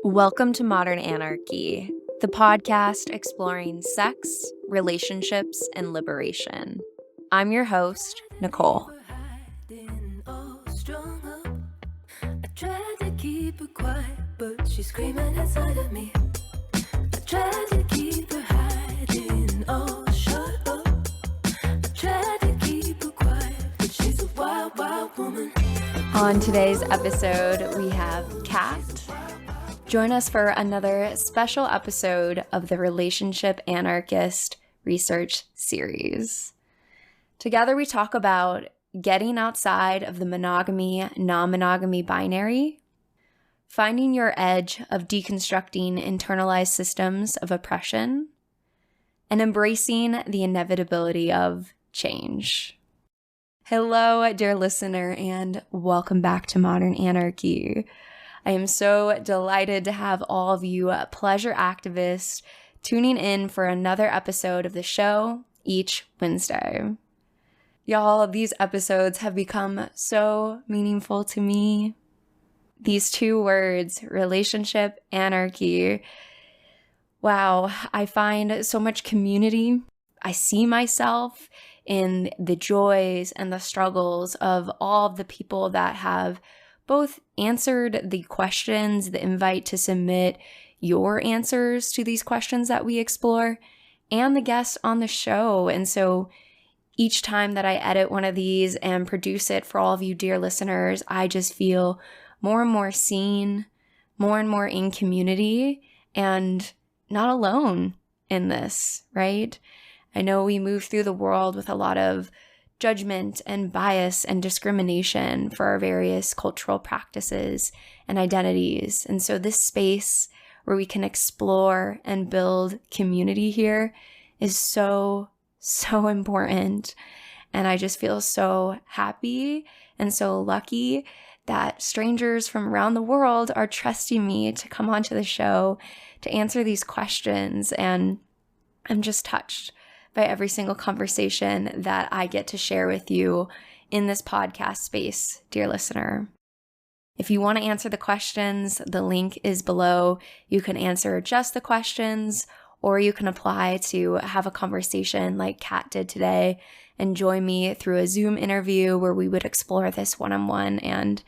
Welcome to Modern Anarchy, the podcast exploring sex, relationships, and liberation. I'm your host, Nicole. I tried to keep her quiet, but she's screaming inside of me. I tried to keep her hiding, oh, shut up. I tried to keep her quiet, but she's a wild, wild woman. On today's episode, we have Kat. Join us for another special episode of the Relationship Anarchist research series. Together, we talk about getting outside of the monogamy, non-monogamy binary, finding your edge of deconstructing internalized systems of oppression, and embracing the inevitability of change. Hello, dear listener, and welcome back to Modern Anarchy. I am so delighted to have all of you pleasure activists tuning in for another episode of the show each Wednesday. Y'all, these episodes have become so meaningful to me. These two words, relationship, anarchy. Wow, I find so much community. I see myself in the joys and the struggles of all of the people that have both answered the questions, the invite to submit your answers to these questions that we explore, and the guests on the show. And so each time that I edit one of these and produce it for all of you dear listeners, I just feel more and more seen, more and more in community, and not alone in this, right? I know we move through the world with a lot of judgment and bias and discrimination for our various cultural practices and identities. And so this space where we can explore and build community here is so important. And I just feel so happy and so lucky that strangers from around the world are trusting me to come onto the show to answer these questions. And I'm just touched by every single conversation that I get to share with you in this podcast space, dear listener. If you want to answer the questions, the link is below. You can answer just the questions, or you can apply to have a conversation like Kat did today and join me through a Zoom interview where we would explore this one-on-one. And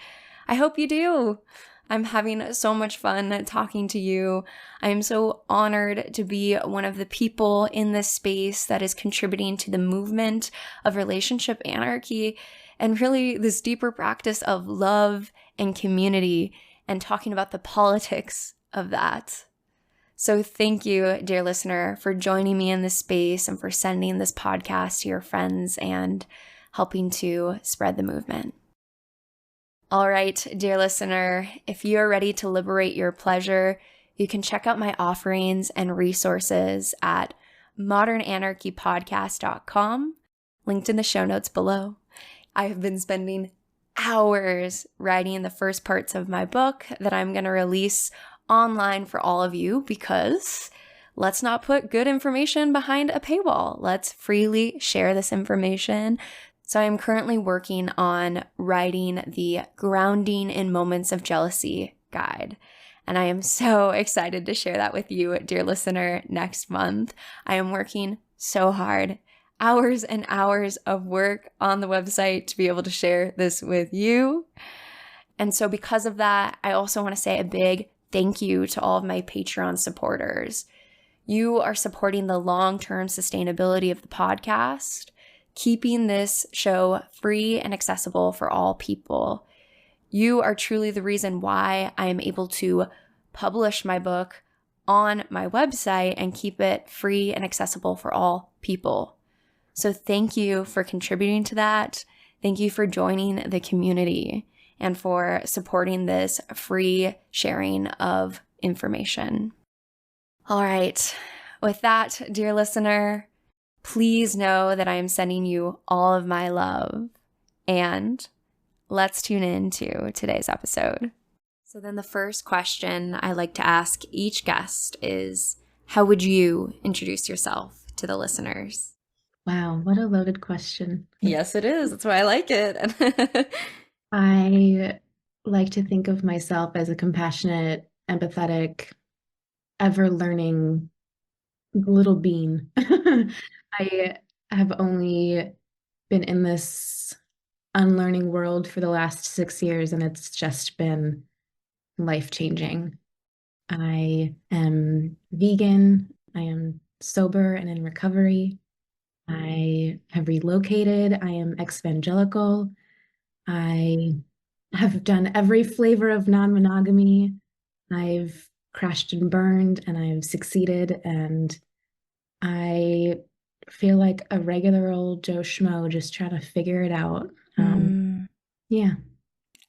I hope you do. I'm having so much fun talking to you. I am so honored to be one of the people in this space that is contributing to the movement of relationship anarchy and really this deeper practice of love and community and talking about the politics of that. So thank you, dear listener, for joining me in this space and for sending this podcast to your friends and helping to spread the movement. All right, dear listener, if you are ready to liberate your pleasure, you can check out my offerings and resources at modernanarchypodcast.com, linked in the show notes below. I have been spending hours writing the first parts of my book that I'm going to release online for all of you because let's not put good information behind a paywall. Let's freely share this information. So I am currently working on writing the Grounding in Moments of Jealousy guide. And I am so excited to share that with you, dear listener, next month. I am working so hard, hours and hours of work on the website to be able to share this with you. And so because of that, I also want to say a big thank you to all of my Patreon supporters. You are supporting the long-term sustainability of the podcast, keeping this show free and accessible for all people. You are truly the reason why I am able to publish my book on my website and keep it free and accessible for all people. So thank you for contributing to that. Thank you for joining the community and for supporting this free sharing of information. All right, with that, dear listener, please know that I am sending you all of my love, and let's tune in to today's episode. So then the first question I like to ask each guest is, how would you introduce yourself to the listeners? Wow, what a loaded question. Yes, it is. That's why I like it. I like to think of myself as a compassionate empathetic, ever learning little bean. I have only been in this unlearning world for the last 6 years, and it's just been life-changing. I am vegan. I am sober and in recovery. I have relocated. I am exvangelical. I have done every flavor of non-monogamy. I've crashed and burned, and I've succeeded, and I feel like a regular old Joe Schmo just trying to figure it out. Yeah.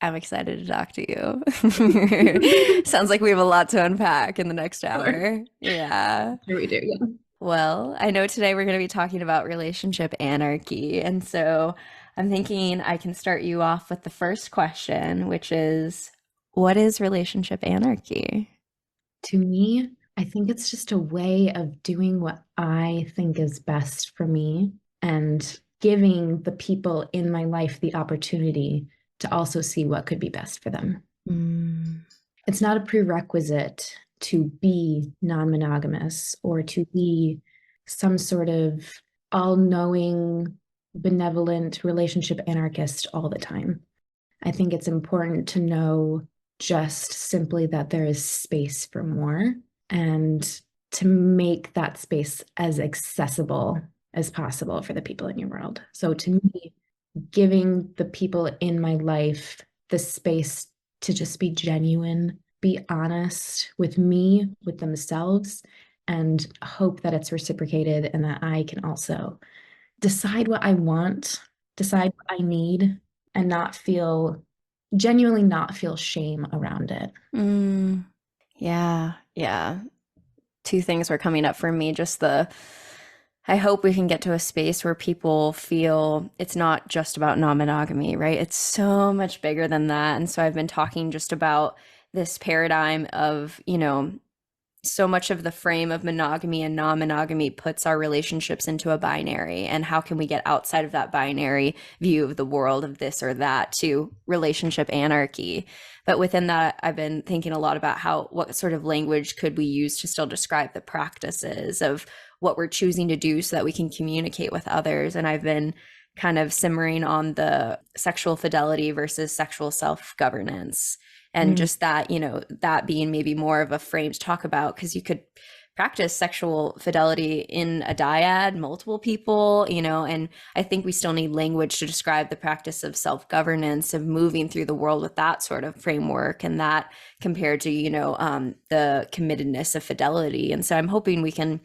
I'm excited to talk to you. Sounds like we have a lot to unpack in the next hour. Yeah. Sure we do, yeah. Well, I know today we're going to be talking about relationship anarchy. And so I'm thinking I can start you off with the first question, which is, what is relationship anarchy? To me, I think it's just a way of doing what I think is best for me and giving the people in my life the opportunity to also see what could be best for them. It's not a prerequisite to be non-monogamous or to be some sort of all-knowing, benevolent relationship anarchist all the time. I think it's important to know just simply that there is space for more and to make that space as accessible as possible for the people in your world. So to me, giving the people in my life the space to just be genuine, be honest with me, with themselves, and hope that it's reciprocated and that I can also decide what I want, decide what I need, and genuinely not feel shame around it. Yeah, yeah. Two things were coming up for me. I hope we can get to a space where people feel it's not just about non-monogamy, right? It's so much bigger than that. And so I've been talking just about this paradigm of, so much of the frame of monogamy and non-monogamy puts our relationships into a binary, and how can we get outside of that binary view of the world of this or that to relationship anarchy. But within that, I've been thinking a lot about what sort of language could we use to still describe the practices of what we're choosing to do so that we can communicate with others. And I've been kind of simmering on the sexual fidelity versus sexual self-governance. And just that, that being maybe more of a frame to talk about, because you could practice sexual fidelity in a dyad, multiple people, and I think we still need language to describe the practice of self-governance, of moving through the world with that sort of framework, and that compared to, the committedness of fidelity. And so I'm hoping we can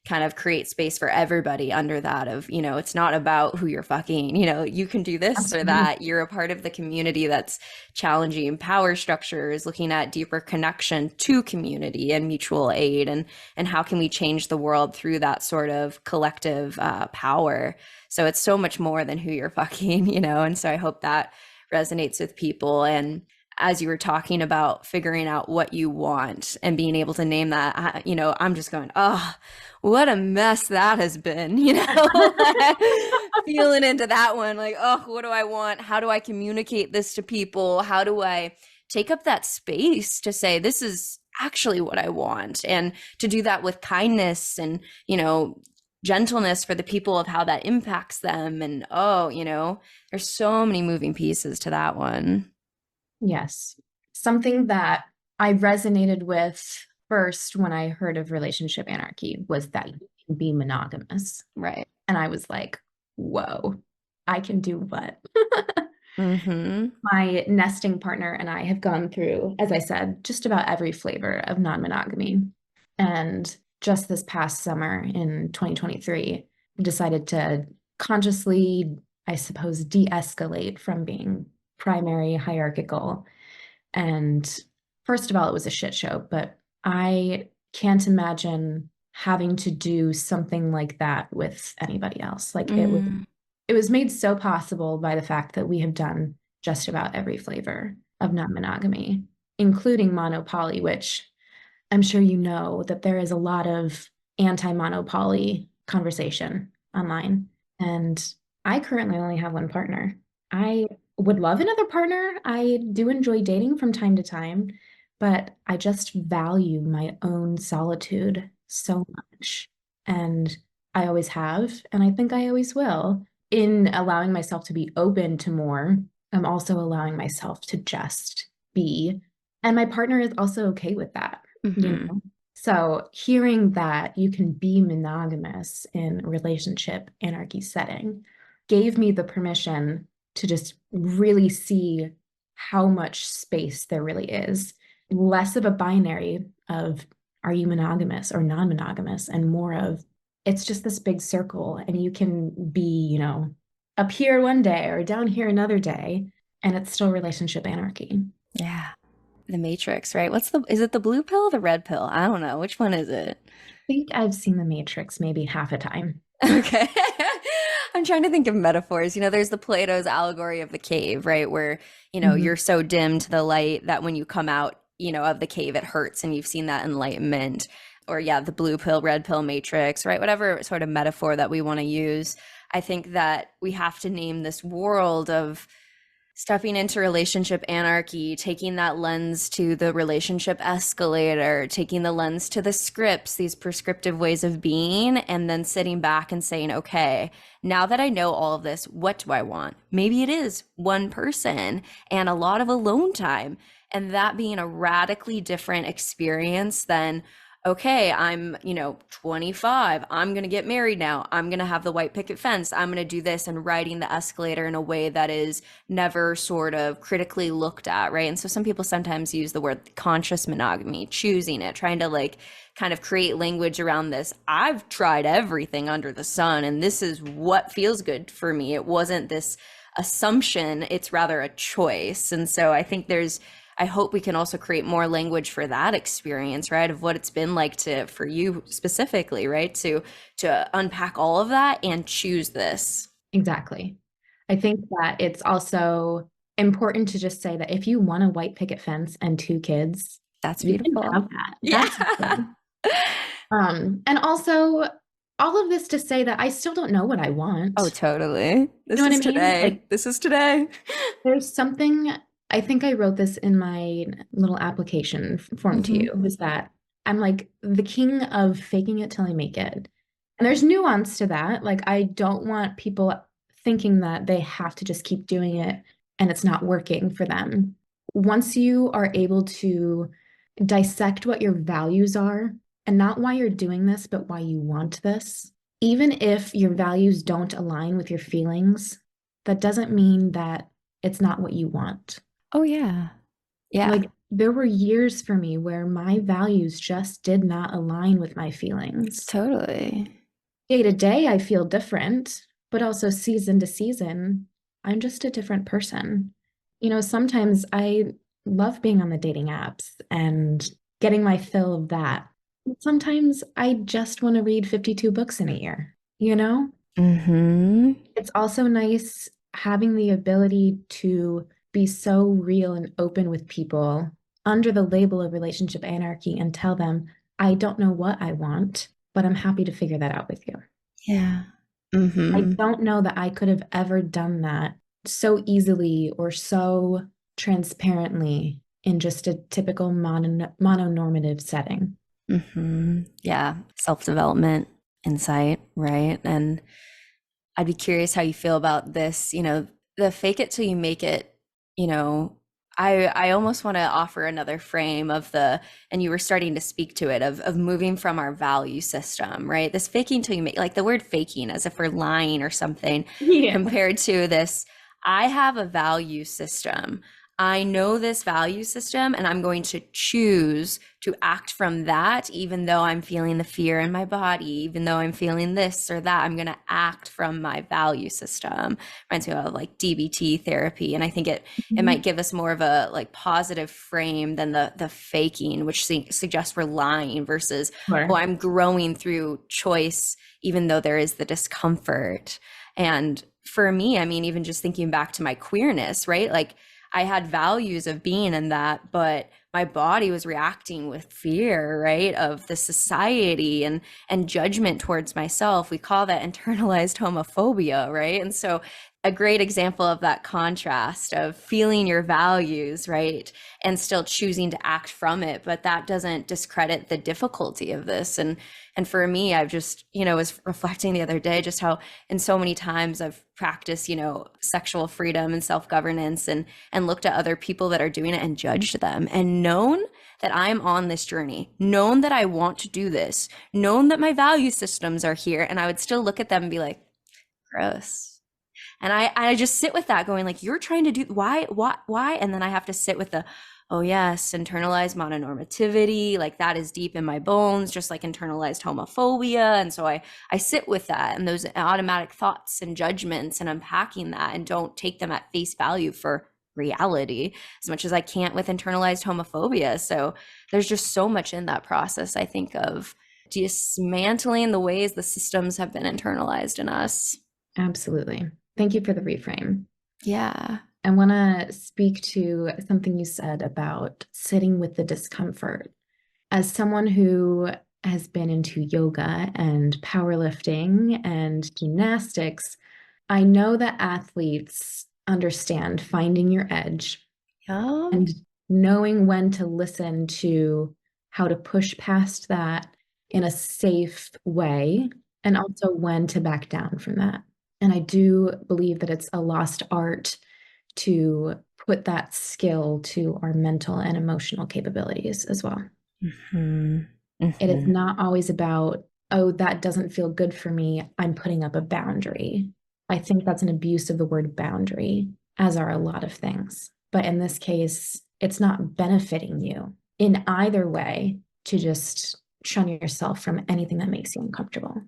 kind of create space for everybody under that of, it's not about who you're fucking, you can do this or that. You're a part of the community that's challenging power structures, looking at deeper connection to community and mutual aid, and how can we change the world through that sort of collective power. So it's so much more than who you're fucking, and so I hope that resonates with people. And as you were talking about figuring out what you want and being able to name that, I'm just going, oh, what a mess that has been, feeling into that one. Like, oh, what do I want? How do I communicate this to people? How do I take up that space to say, this is actually what I want? And to do that with kindness and, gentleness for the people of how that impacts them. And, there's so many moving pieces to that one. Yes. Something that I resonated with first when I heard of relationship anarchy was that you can be monogamous. Right. And I was like, whoa, I can do what? My nesting partner and I have gone through, as I said, just about every flavor of non-monogamy. And just this past summer in 2023, decided to consciously, I suppose, de-escalate from being primary hierarchical. And first of all, it was a shit show, but I can't imagine having to do something like that with anybody else. Like it was made so possible by the fact that we have done just about every flavor of non-monogamy, including monopoly, which I'm sure you know that there is a lot of anti-monopoly conversation online. And I currently only have one partner. I would love another partner. I do enjoy dating from time to time, but I just value my own solitude so much. And I always have, and I think I always will. In allowing myself to be open to more, I'm also allowing myself to just be. And my partner is also okay with that, you Mm-hmm. know? So hearing that you can be monogamous in a relationship anarchy setting gave me the permission to just really see how much space there really is. Less of a binary of are you monogamous or non-monogamous, and more of it's just this big circle, and you can be, up here one day or down here another day, and it's still relationship anarchy. Yeah. The Matrix, right? Is it the blue pill or the red pill? I don't know. Which one is it? I think I've seen The Matrix maybe half a time. Okay. I'm trying to think of metaphors. There's the Plato's allegory of the cave, right? Where, Mhm. you're so dim to the light that when you come out, of the cave, it hurts and you've seen that enlightenment. Or, yeah, the blue pill, red pill matrix, right? Whatever sort of metaphor that we want to use. I think that we have to name this world of stepping into relationship anarchy, taking that lens to the relationship escalator, taking the lens to the scripts, these prescriptive ways of being, and then sitting back and saying, okay, now that I know all of this, what do I want? Maybe it is one person and a lot of alone time. And that being a radically different experience than, okay, I'm, 25. I'm going to get married now. I'm going to have the white picket fence. I'm going to do this, and riding the escalator in a way that is never sort of critically looked at, right? And so some people sometimes use the word conscious monogamy, choosing it, trying to like kind of create language around this. I've tried everything under the sun, and this is what feels good for me. It wasn't this assumption, it's rather a choice. And so I hope we can also create more language for that experience, right? Of what it's been like for you specifically, right? To unpack all of that and choose this. Exactly. I think that it's also important to just say that if you want a white picket fence and 2 kids, That's you can beautiful. have that. Yeah. That's okay. And also all of this to say that I still don't know what I want. Oh, totally. You know what I mean? Like, This is today. there's something, I think I wrote this in my little application form to you, is that I'm like the king of faking it till I make it. And there's nuance to that. Like, I don't want people thinking that they have to just keep doing it and it's not working for them. Once you are able to dissect what your values are, and not why you're doing this, but why you want this, even if your values don't align with your feelings, that doesn't mean that it's not what you want. Oh, yeah. Yeah. Like, there were years for me where my values just did not align with my feelings. Totally. Day to day, I feel different, but also season to season, I'm just a different person. Sometimes I love being on the dating apps and getting my fill of that. Sometimes I just want to read 52 books in a year, you know? Mm-hmm. It's also nice having the ability to be so real and open with people under the label of relationship anarchy and tell them, I don't know what I want, but I'm happy to figure that out with you. Yeah. I Mm-hmm. don't know that I could have ever done that so easily or so transparently in just a typical mononormative setting. Mm-hmm. Yeah. Self-development, insight, right? And I'd be curious how you feel about this, the fake it till you make it, you know, I almost want to offer another frame of and you were starting to speak to it, of moving from our value system, right? This faking till you make, like the word faking as if we're lying or something, Yeah. compared to this, I have a value system. I know this value system, and I'm going to choose to act from that, even though I'm feeling the fear in my body, even though I'm feeling this or that, I'm going to act from my value system. Reminds me of like DBT therapy. And I think it might give us more of a like positive frame than the faking, which suggests we're lying versus, Sure. oh, I'm growing through choice, even though there is the discomfort. And for me, I mean, even just thinking back to my queerness, right? Like, I had values of being in that, but my body was reacting with fear, right, of the society and judgment towards myself. We call that internalized homophobia, right? And so a great example of that contrast of feeling your values, right? And still choosing to act from it. But that doesn't discredit the difficulty of this. And for me, I've just, was reflecting the other day just how in so many times I've practiced, sexual freedom and self-governance and looked at other people that are doing it and judged them and known that I'm on this journey, known that I want to do this, known that my value systems are here. And I would still look at them and be like, gross. And I just sit with that going like, you're trying to do why? And then I have to sit with the, oh yes, internalized mononormativity, like that is deep in my bones, just like internalized homophobia. And so I sit with that and those automatic thoughts and judgments and unpacking that and don't take them at face value for reality as much as I can't with internalized homophobia. So there's just so much in that process, I think, of dismantling the ways the systems have been internalized in us. Absolutely. Thank you for the reframe. Yeah. I want to speak to something you said about sitting with the discomfort. As someone who has been into yoga and powerlifting and gymnastics, I know that athletes understand finding your edge and knowing when to listen to how to push past that in a safe way, and also when to back down from that. And I do believe that it's a lost art to put that skill to our mental and emotional capabilities as well. Mm-hmm. Mm-hmm. It is not always about, oh, that doesn't feel good for me, I'm putting up a boundary. I think that's an abuse of the word boundary, as are a lot of things. But in this case, it's not benefiting you in either way to just shun yourself from anything that makes you uncomfortable.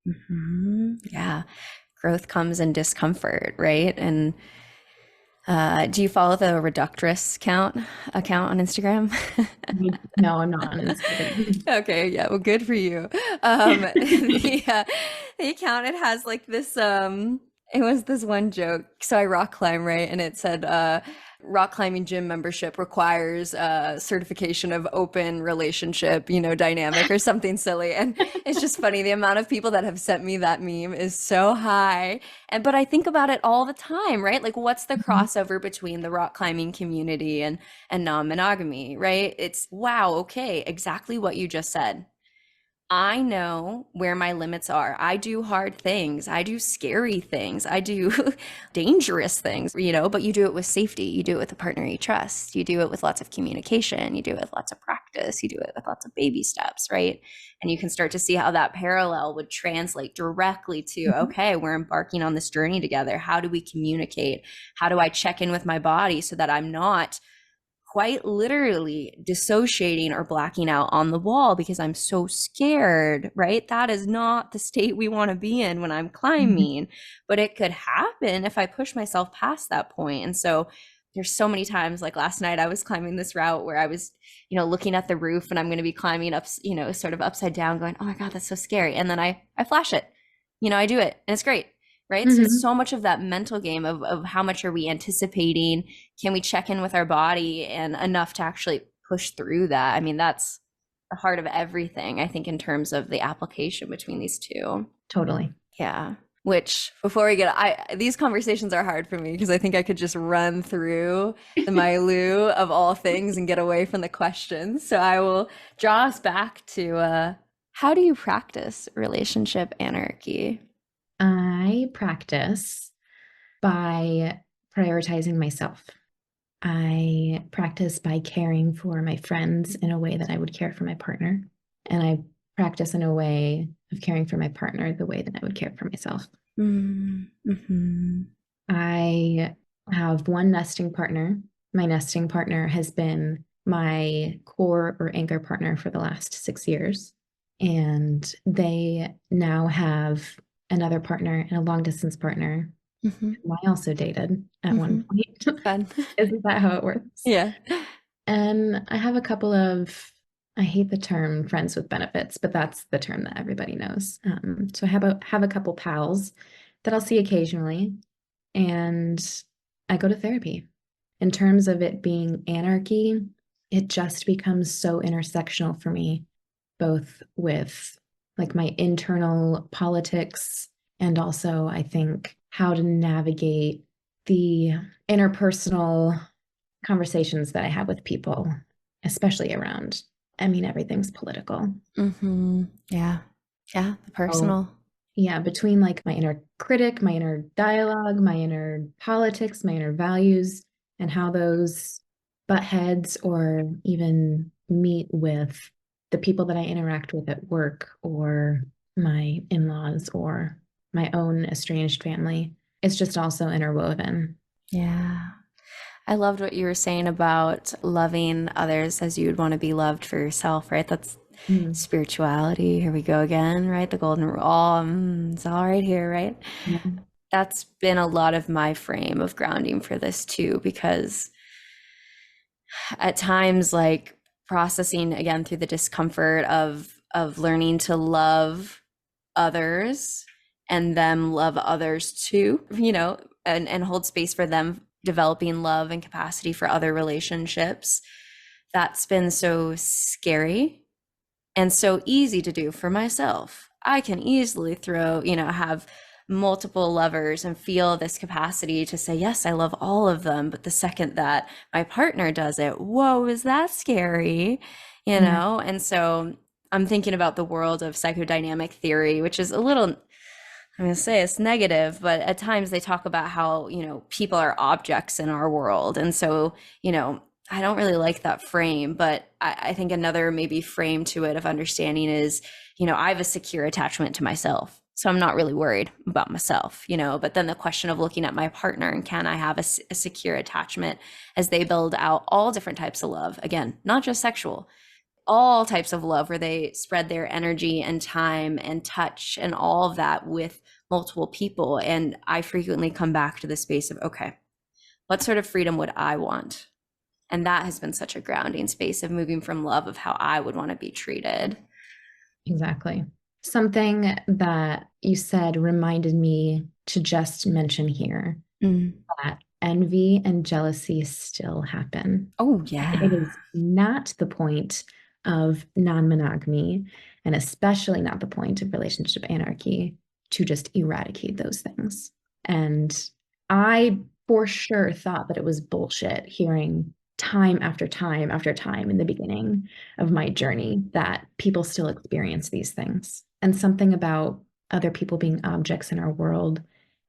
Mm-hmm. Yeah. Growth comes in discomfort, right? And do you follow the Reductress account on Instagram? No, I'm not on Instagram. Okay, yeah, well, good for you. The account, it has like this, it was this one joke. So I rock climb, right? And it said, rock climbing gym membership requires certification of open relationship, dynamic or something silly. And it's just funny. The amount of people that have sent me that meme is so high. But I think about it all the time, right? Like what's the crossover between the rock climbing community and non-monogamy, right? It's wow, okay, exactly what you just said. I know where my limits are. I do hard things. I do scary things. I do dangerous things, but you do it with safety. You do it with a partner you trust. You do it with lots of communication. You do it with lots of practice. You do it with lots of baby steps, right? And you can start to see how that parallel would translate directly to, okay, we're embarking on this journey together. How do we communicate? How do I check in with my body so that I'm not quite literally dissociating or blacking out on the wall because I'm so scared, right? That is not the state we want to be in when I'm climbing, but it could happen if I push myself past that point. And so there's so many times, like last night I was climbing this route where I was, looking at the roof and I'm going to be climbing up, sort of upside down going, oh my God, that's so scary. And then I flash it, I do it and it's great. Right. So it's so much of that mental game of how much are we anticipating? Can we check in with our body and enough to actually push through that? I mean, that's the heart of everything, I think, in terms of the application between these two. Totally. Yeah. Which before we these conversations are hard for me because I think I could just run through the milieu of all things and get away from the questions. So I will draw us back to how do you practice relationship anarchy? I practice by prioritizing myself. I practice by caring for my friends in a way that I would care for my partner. And I practice in a way of caring for my partner the way that I would care for myself. Mm-hmm. I have one nesting partner. My nesting partner has been my core or anchor partner for the last 6 years. And they now have another partner and a long distance partner who I also dated at one point. Fun. Isn't that how it works? Yeah. And I have a couple of, I hate the term friends with benefits, but that's the term that everybody knows. So I have a couple pals that I'll see occasionally, and I go to therapy. In terms of it being anarchy, it just becomes so intersectional for me, both with like my internal politics And also, I think how to navigate the interpersonal conversations that I have with people, especially around, I mean, everything's political. Yeah. Yeah. The So, personal. yeah, between like my inner critic, my inner dialogue, my inner politics, my inner values, and how those butt heads or even meet with the people that I interact with at work or my in-laws or my own estranged family. It's just also interwoven. Yeah. I loved what you were saying about loving others as you would want to be loved for yourself, right? That's Mm. spirituality. Here we go again, right? The golden rule. It's all right here, right? Yeah. That's been a lot of my frame of grounding for this too, because at times, like processing again through the discomfort of learning to love others and them love others too, and hold space for them developing love and capacity for other relationships. That's been so scary and so easy to do for myself. I can easily have multiple lovers and feel this capacity to say, yes, I love all of them. But the second that my partner does it, whoa, is that scary? Yeah. And so I'm thinking about the world of psychodynamic theory, which is a little, I'm going to say it's negative, but at times they talk about how, people are objects in our world. And so, I don't really like that frame, but I think another maybe frame to it of understanding is, I have a secure attachment to myself. So I'm not really worried about myself, but then the question of looking at my partner and can I have a secure attachment as they build out all different types of love, again, not just sexual, all types of love where they spread their energy and time and touch and all of that with multiple people. And I frequently come back to the space of, okay, what sort of freedom would I want? And that has been such a grounding space of moving from love of how I would want to be treated. Exactly. Something that you said reminded me to just mention here that envy and jealousy still happen. Oh, And yeah. it is not the point of non-monogamy, and especially not the point of relationship anarchy, to just eradicate those things. And I for sure thought that it was bullshit hearing time after time after time in the beginning of my journey that people still experience these things. And something about other people being objects in our world.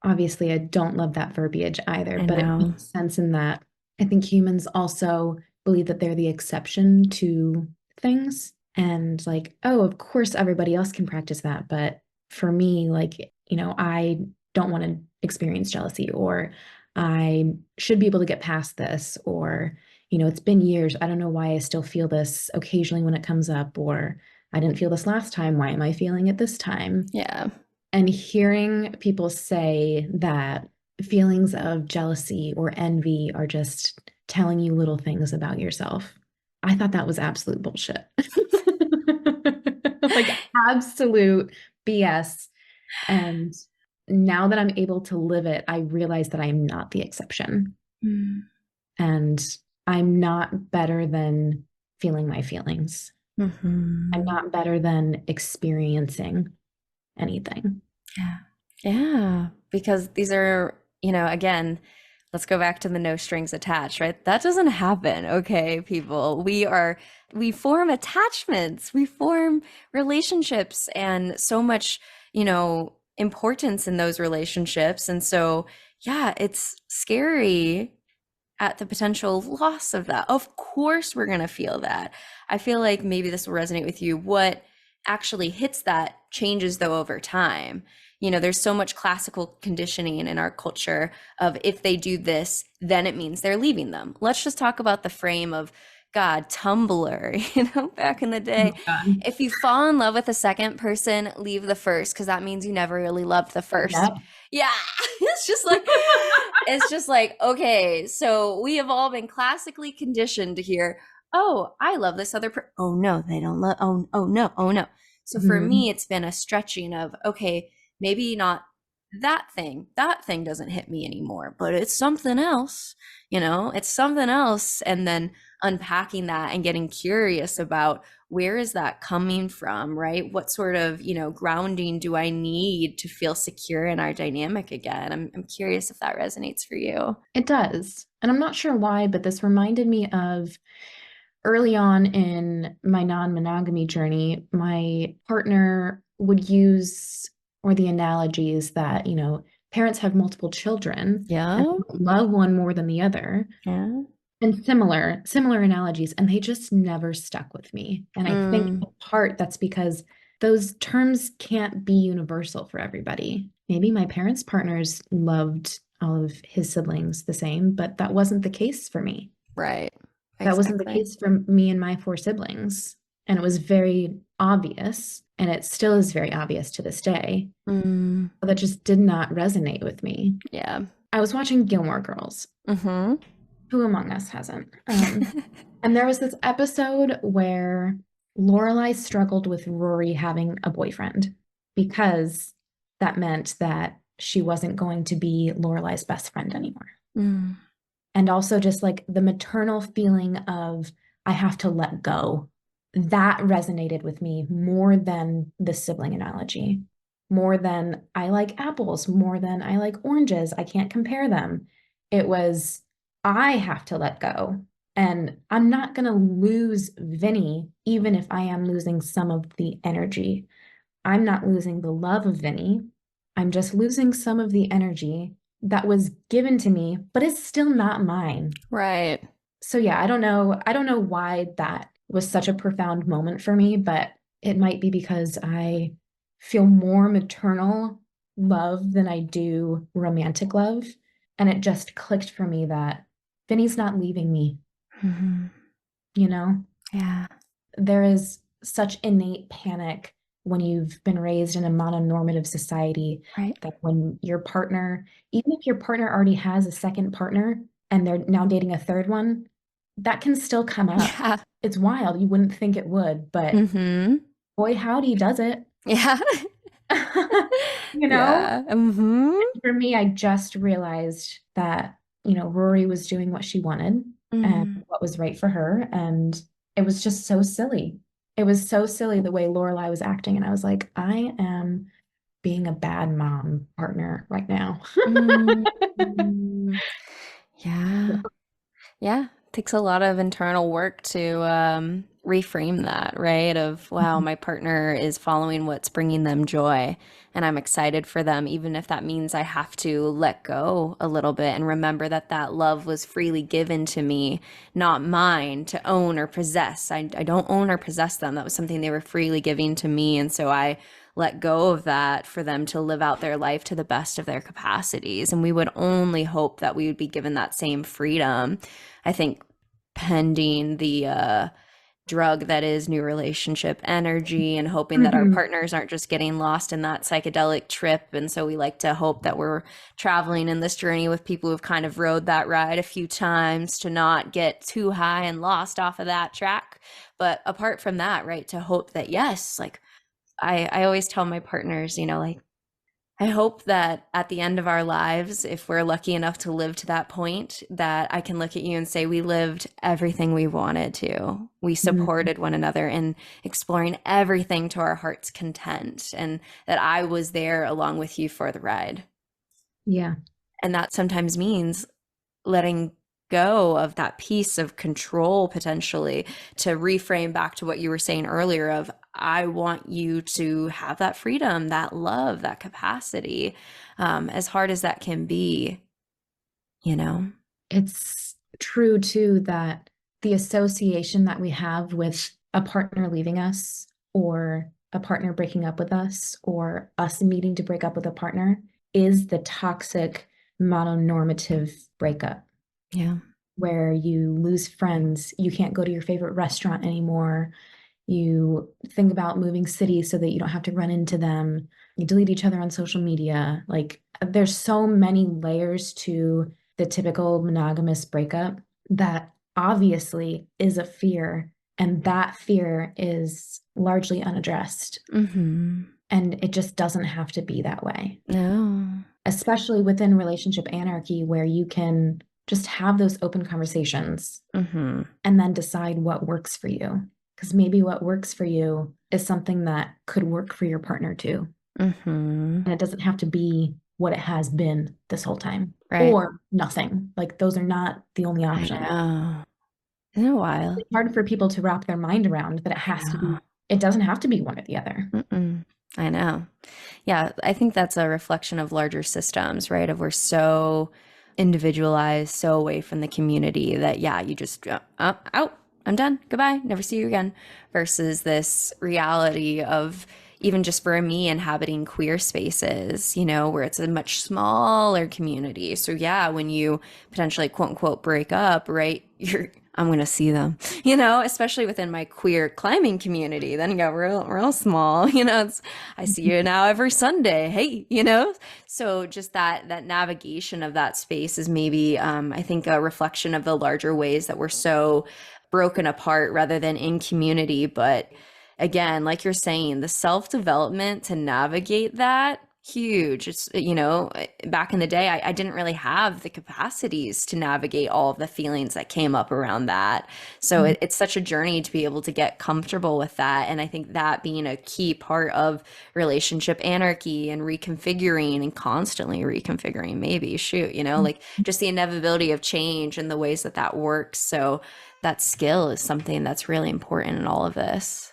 Obviously, I don't love that verbiage either, I but it know. makes sense in that I think humans also believe that they're the exception to things. And like, oh, of course, everybody else can practice that. But for me, like, I don't want to experience jealousy, or I should be able to get past this, or, it's been years. I don't know why I still feel this occasionally when it comes up, or I didn't feel this last time. Why am I feeling it this time? Yeah. And hearing people say that feelings of jealousy or envy are just telling you little things about yourself, I thought that was absolute bullshit. Like absolute BS. And now that I'm able to live it, I realize that I am not the exception. And I'm not better than feeling my feelings. I'm not better than experiencing anything. Yeah. Yeah. Because these are, again, let's go back to the no strings attached, right? That doesn't happen. Okay, people. We form attachments, we form relationships, and so much, importance in those relationships. And so, yeah, it's scary at the potential loss of that. Of course, we're going to feel that. I feel like maybe this will resonate with you. What actually hits that changes though over time. There's so much classical conditioning in our culture of if they do this, then it means they're leaving them. Let's just talk about the frame of God, Tumblr, back in the day. God. If you fall in love with a second person, leave the first, because that means you never really loved the first. Yep. Yeah. It's just like, okay, so we have all been classically conditioned to hear, oh, I love this other person. Oh no, they don't love, oh no, oh no. So for Mhm. me, it's been a stretching of, okay, maybe not that thing doesn't hit me anymore, but it's something else, it's something else. And then unpacking that and getting curious about where is that coming from, right? What sort of, grounding do I need to feel secure in our dynamic again? I'm curious if that resonates for you. It does. And I'm not sure why, but this reminded me of early on in my non-monogamy journey, my partner would use, or the analogies that, parents have multiple children and Yeah. love one more than the other, Yeah. and similar analogies, and they just never stuck with me. And I think in part that's because those terms can't be universal for everybody. Maybe my parents' partners loved all of his siblings the same, but that wasn't the case for me. Right. That wasn't the Exactly. case for me and my 4 siblings. And it was very obvious, and it still is very obvious to this day. That just did not resonate with me. Yeah. I was watching Gilmore Girls. Mm-hmm. Who among us hasn't? And there was this episode where Lorelai struggled with Rory having a boyfriend because that meant that she wasn't going to be Lorelai's best friend anymore. And also just like the maternal feeling of I have to let go. That resonated with me more than the sibling analogy, more than I like apples, more than I like oranges. I can't compare them. It was I have to let go. And I'm not going to lose Vinny, even if I am losing some of the energy. I'm not losing the love of Vinny. I'm just losing some of the energy that was given to me, but it's still not mine. Right. So yeah, I don't know why that was such a profound moment for me, but it might be because I feel more maternal love than I do romantic love. And it just clicked for me that Vinny's not leaving me. Yeah. There is such innate panic when you've been raised in a mononormative society, Right. that when your partner, even if your partner already has a second partner and they're now dating a third one, that can still come up. Yeah. It's wild. You wouldn't think it would, but boy, howdy, does it. Yeah. Yeah. For me, I just realized that, Rory was doing what she wanted and what was right for her. And it was just so silly. It was so silly the way Lorelai was acting. And I was like, I am being a bad mom partner right now. Yeah. Yeah. Takes a lot of internal work to reframe that, right? Of, wow, my partner is following what's bringing them joy, and I'm excited for them, even if that means I have to let go a little bit and remember that that love was freely given to me, not mine to own or possess. I don't own or possess them. That was something they were freely giving to me. And so I let go of that for them to live out their life to the best of their capacities. And we would only hope that we would be given that same freedom, I think, pending the drug that is new relationship energy, and hoping that our partners aren't just getting lost in that psychedelic trip. And so we like to hope that we're traveling in this journey with people who've kind of rode that ride a few times to not get too high and lost off of that track. But apart from that, right, to hope that, yes, like I always tell my partners, like, I hope that at the end of our lives, if we're lucky enough to live to that point, that I can look at you and say, we lived everything we wanted to. We supported one another in exploring everything to our heart's content, and that I was there along with you for the ride. Yeah. And that sometimes means letting go of that piece of control, potentially, to reframe back to what you were saying earlier of, I want you to have that freedom, that love, that capacity, as hard as that can be, It's true too that the association that we have with a partner leaving us, or a partner breaking up with us, or us needing to break up with a partner, is the toxic mononormative breakup. Yeah. Where you lose friends, you can't go to your favorite restaurant anymore. You think about moving cities so that you don't have to run into them. You delete each other on social media. Like, there's so many layers to the typical monogamous breakup that obviously is a fear. And that fear is largely unaddressed. And it just doesn't have to be that way, No. especially within relationship anarchy, where you can just have those open conversations Mm-hmm. and then decide what works for you. Because maybe what works for you is something that could work for your partner too. Mm-hmm. And it doesn't have to be what it has been this whole time, Right. or nothing. Like those are not the only I options. know. Isn't it wild? It's hard for people to wrap their mind around that I know. it doesn't have to be one or the other. Mm-mm. I know. Yeah, I think that's a reflection of larger systems, right? Of we're so individualized, so away from the community that, yeah, you just, out, I'm done, goodbye, never see you again. Versus this reality of even just for me inhabiting queer spaces, you know, where it's a much smaller community. So, yeah, when you potentially quote unquote break up, right, I'm going to see them, you know, especially within my queer climbing community. Then you go real small, you know, I see you now every Sunday. Hey, you know, so just that navigation of that space is maybe, I think, a reflection of the larger ways that we're so broken apart rather than in community. But again, like you're saying, the self-development to navigate that, huge. It's, you know, back in the day, I didn't really have the capacities to navigate all of the feelings that came up around that. So it's such a journey to be able to get comfortable with that. And I think that being a key part of relationship anarchy and reconfiguring and constantly reconfiguring, maybe, shoot, you know, like just the inevitability of change and the ways that that works. So that skill is something that's really important in all of this.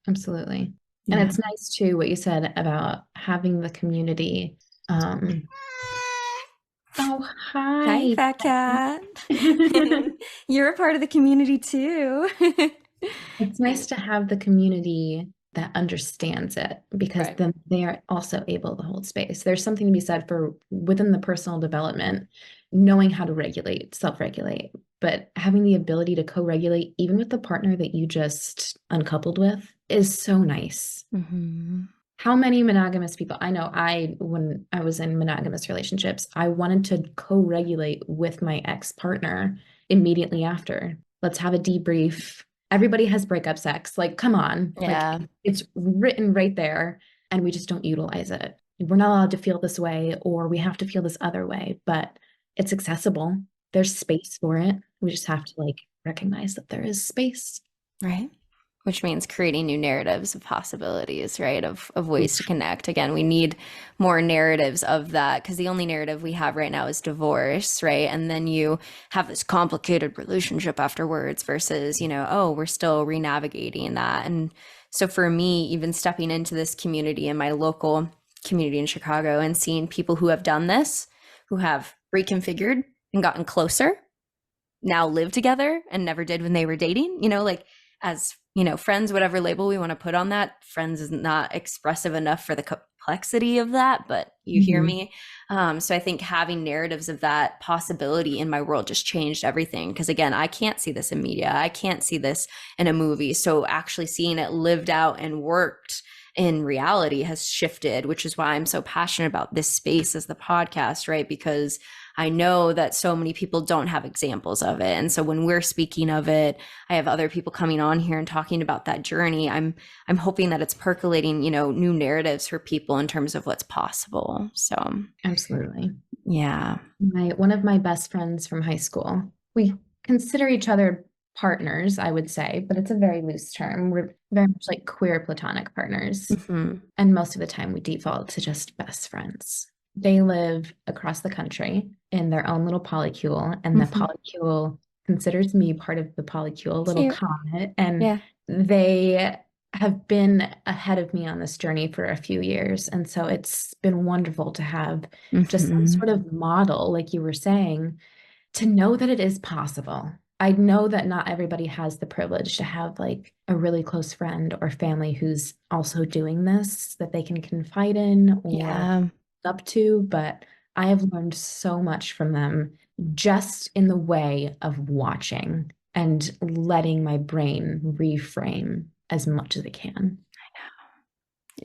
Absolutely. And Yeah. it's nice too what you said about having the community. Um, oh, Hi, hi. fat cat. It's You're a part of the community too. nice to have the community that understands it, because Right. then they are also able to hold space. There's something to be said for within the personal development, knowing how to regulate, self-regulate, but having the ability to co-regulate even with the partner that you just uncoupled with is so nice. Mm-hmm. How many monogamous people I know, when I was in monogamous relationships, I wanted to co-regulate with my ex-partner immediately after. Let's have a debrief. Everybody has breakup sex. Like, come on. Like, Yeah. it's written right there, and we just don't utilize it. We're not allowed to feel this way, or we have to feel this other way, but it's accessible. There's space for it. We just have to like recognize that there is space. Right. Which means creating new narratives of possibilities, right? Of ways to connect. Again, we need more narratives of that because the only narrative we have right now is divorce, right? And then you have this complicated relationship afterwards versus, you know, oh, we're still re-navigating that. And so for me, even stepping into this community in my local community in Chicago and seeing people who have done this, who have reconfigured and gotten closer, now live together and never did when they were dating, you know, like as, you know, friends, whatever label we want to put on that. Friends is not expressive enough for the complexity of that, but you hear me. So I think having narratives of that possibility in my world just changed everything. Because again, I can't see this in media. I can't see this in a movie. So actually seeing it lived out and worked in reality has shifted, which is why I'm so passionate about this space as the podcast, right? Because I know that so many people don't have examples of it. And so when we're speaking of it, I have other people coming on here and talking about that journey. I'm hoping that it's percolating, you know, new narratives for people in terms of what's possible. So Absolutely. yeah. One of my best friends from high school, we consider each other partners, I would say, but it's a very loose term. We're very much like queer platonic partners. Mm-hmm. And most of the time we default to just best friends. They live across the country in their own little polycule, and the polycule considers me part of the polycule, little Cute. comet. And Yeah. they have been ahead of me on this journey for a few years. And so it's been wonderful to have just some Mm-hmm. sort of model, like you were saying, to know that it is possible. I know that not everybody has the privilege to have like a really close friend or family who's also doing this that they can confide in or Yeah. up to, but I have learned so much from them just in the way of watching and letting my brain reframe as much as it can.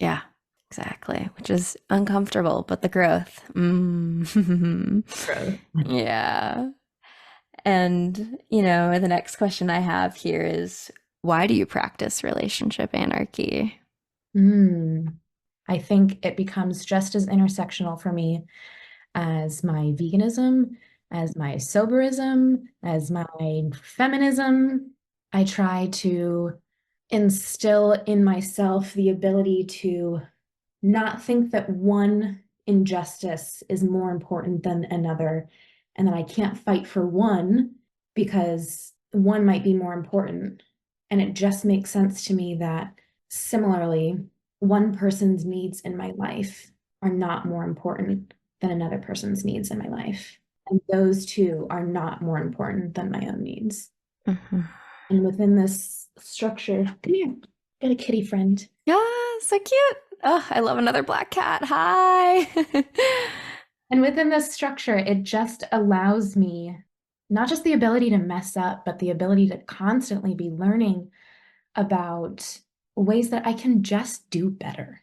Yeah. Exactly. Which is uncomfortable, but the growth. Growth. Yeah. And, you know, the next question I have here is why do you practice relationship anarchy? Mm. I think it becomes just as intersectional for me as my veganism, as my soberism, as my feminism. I try to instill in myself the ability to not think that one injustice is more important than another, and that I can't fight for one because one might be more important. And it just makes sense to me that similarly, one person's needs in my life are not more important than another person's needs in my life. And those two are not more important than my own needs. Mm-hmm. And within this structure, come here, got a kitty friend. Yeah, so cute. Oh, I love another black cat. Hi. And within this structure, it just allows me not just the ability to mess up, but the ability to constantly be learning about ways that I can just do better,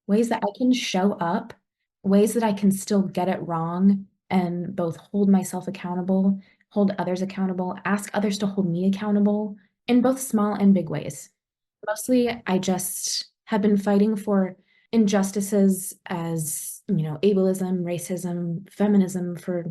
ways that I can show up, ways that I can still get it wrong and both hold myself accountable, hold others accountable, ask others to hold me accountable in both small and big ways. Mostly, I just have been fighting for injustices as, ableism, racism, feminism for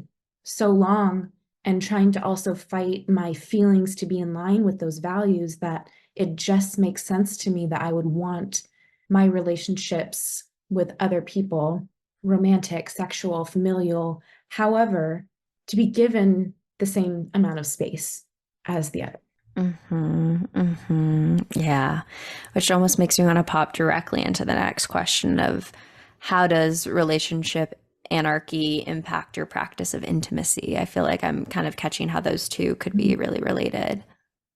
so long, and trying to also fight my feelings to be in line with those values, that it just makes sense to me that I would want my relationships with other people, romantic, sexual, familial, however, to be given the same amount of space as the other. Yeah, which almost makes me want to pop directly into the next question of how does relationship anarchy impact your practice of intimacy? I feel like I'm kind of catching how those two could be really related.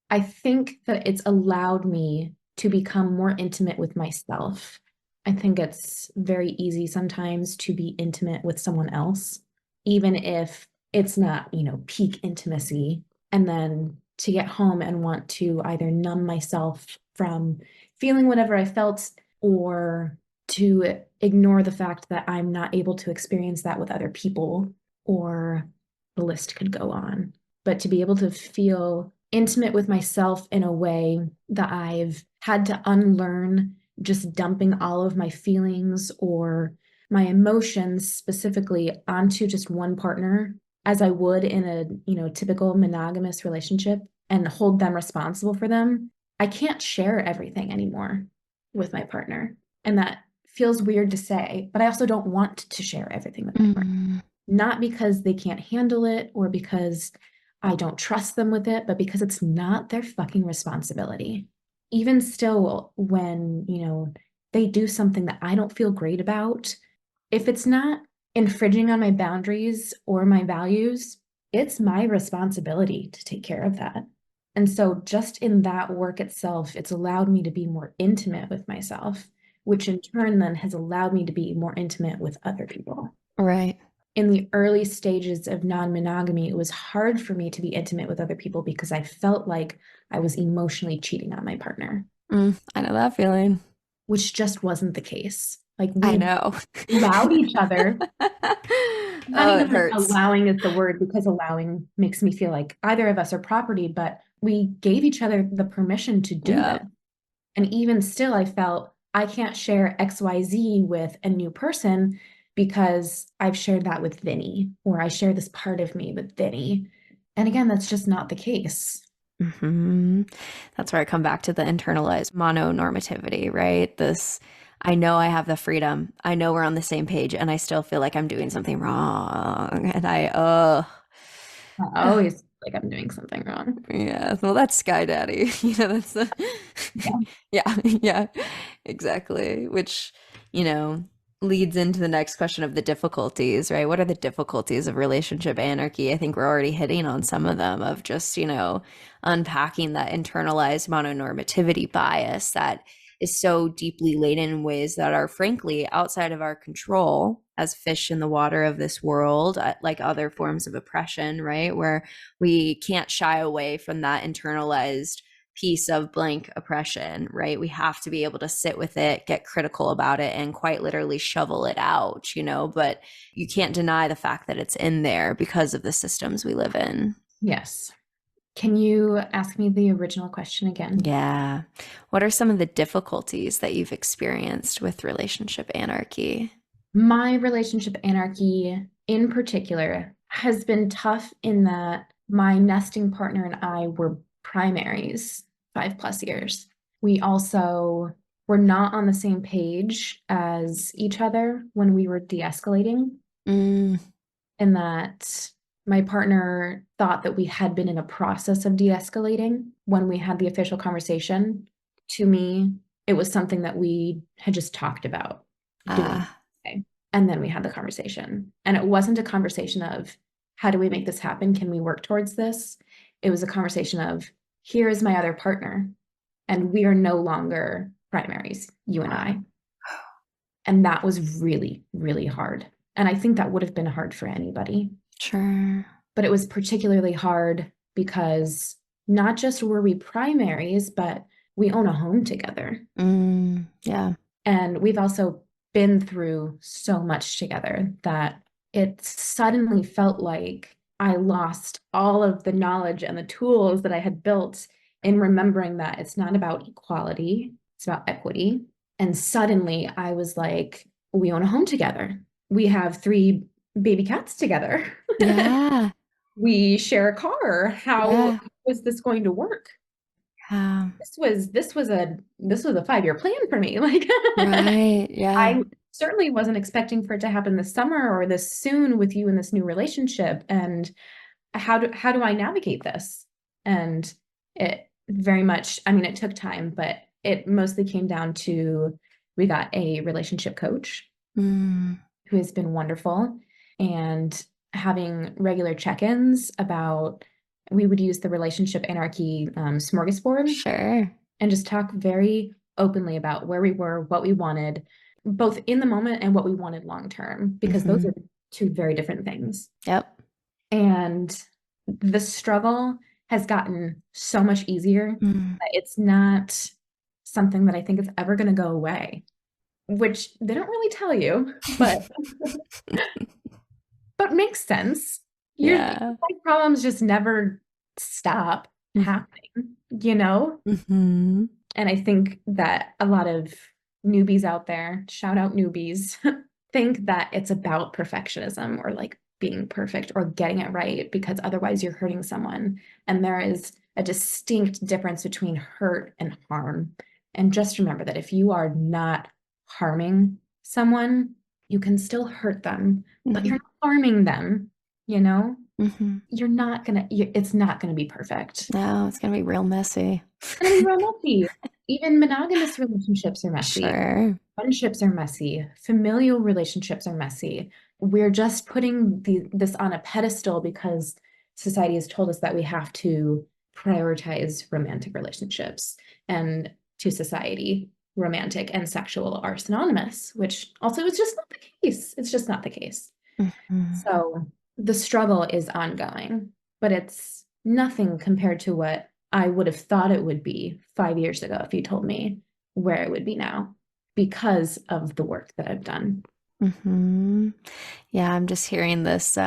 I think that it's allowed me to become more intimate with myself. I think it's very easy sometimes to be intimate with someone else, even if it's not, peak intimacy. And then to get home and want to either numb myself from feeling whatever I felt, or to ignore the fact that I'm not able to experience that with other people, or the list could go on. But to be able to feel intimate with myself in a way that I've had to unlearn just dumping all of my feelings or my emotions specifically onto just one partner, as I would in a, typical monogamous relationship, and hold them responsible for them. I can't share everything anymore with my partner. And that feels weird to say, but I also don't want to share everything with my partner. Not because they can't handle it or because I don't trust them with it, but because it's not their fucking responsibility. Even still, when, they do something that I don't feel great about, if it's not infringing on my boundaries or my values, it's my responsibility to take care of that. And so just in that work itself, it's allowed me to be more intimate with myself, which in turn then has allowed me to be more intimate with other people. Right. In the early stages of non-monogamy, it was hard for me to be intimate with other people because I felt like I was emotionally cheating on my partner. I know that feeling. Which just wasn't the case. Like, I we know. allowed each other. Not Oh, it even like hurts. allowing is the word, because allowing makes me feel like either of us are property, but we gave each other the permission to do Yeah. it. And even still, I felt I can't share XYZ with a new person because I've shared that with Vinny, or I share this part of me with Vinny. And again, that's just not the case. That's where I come back to the internalized mononormativity, right? I know I have the freedom. I know we're on the same page, and I still feel like I'm doing something wrong. And I always feel like I'm doing something wrong. yeah, well, that's Sky Daddy. That's the, yeah, exactly. Which, leads into the next question of the difficulties, right? What are the difficulties of relationship anarchy? I think we're already hitting on some of them, of just, unpacking that internalized mononormativity bias that is so deeply laden in ways that are frankly outside of our control as fish in the water of this world, like other forms of oppression, right? Where we can't shy away from that internalized piece of blank oppression, right? We have to be able to sit with it, get critical about it, and quite literally shovel it out, but you can't deny the fact that it's in there because of the systems we live in. Yes. Can you ask me the original question again? Yeah. What are some of the difficulties that you've experienced with relationship anarchy? My relationship anarchy in particular has been tough in that my nesting partner and I were primaries 5+ years. We also were not on the same page as each other when we were de-escalating, Mm, in that my partner thought that we had been in a process of de-escalating when we had the official conversation. To me, it was something that we had just talked about doing. ah, Okay. And then we had the conversation. And it wasn't a conversation of, how do we make this happen? Can we work towards this? It was a conversation of, here is my other partner, and we are no longer primaries, you and I. And that was really, really hard. And I think that would have been hard for anybody. sure. But it was particularly hard because not just were we primaries, but we own a home together. Yeah. And we've also been through so much together that it suddenly felt like I lost all of the knowledge and the tools that I had built in remembering that it's not about equality, it's about equity. And suddenly I was like, we own a home together. We have 3 baby cats together. Yeah. We share a car. How Yeah. is this going to work? Yeah. This was a 5-year plan for me. Like Right. Yeah. I certainly wasn't expecting for it to happen this summer or this soon with you in this new relationship. And how do I navigate this? And it very much, I mean, it took time, but it mostly came down to, we got a relationship coach Mm, who has been wonderful, and having regular check-ins about, we would use the relationship anarchy smorgasbord sure. and just talk very openly about where we were, what we wanted, both in the moment and what we wanted long term, because those Hmm. are 2 very different things. Yep. And the struggle has gotten so much easier Mm. that it's not something that I think is ever going to go away, which they don't really tell you, but makes sense. Your Yeah. life problems just never stop Mhm. happening, you know? Mhm. And I think that a lot of newbies out there, shout out newbies, think that it's about perfectionism or like being perfect or getting it right, because otherwise you're hurting someone. And there is a distinct difference between hurt and harm. And just remember that if you are not harming someone, you can still hurt them, but you're Mhm. not harming them, you know? Mhm. It's not gonna be perfect. No, it's gonna be real messy. It's gonna be real messy. Even monogamous relationships are messy. Sure. Friendships are messy. Familial relationships are messy. We're just putting this on a pedestal because society has told us that we have to prioritize romantic relationships. And to society, romantic and sexual are synonymous, which also is just not the case. It's just not the case. Mhm. So the struggle is ongoing, but it's nothing compared to what I would have thought it would be 5 years ago if you told me where it would be now, because of the work that I've done. Mhm. Yeah, I'm just hearing this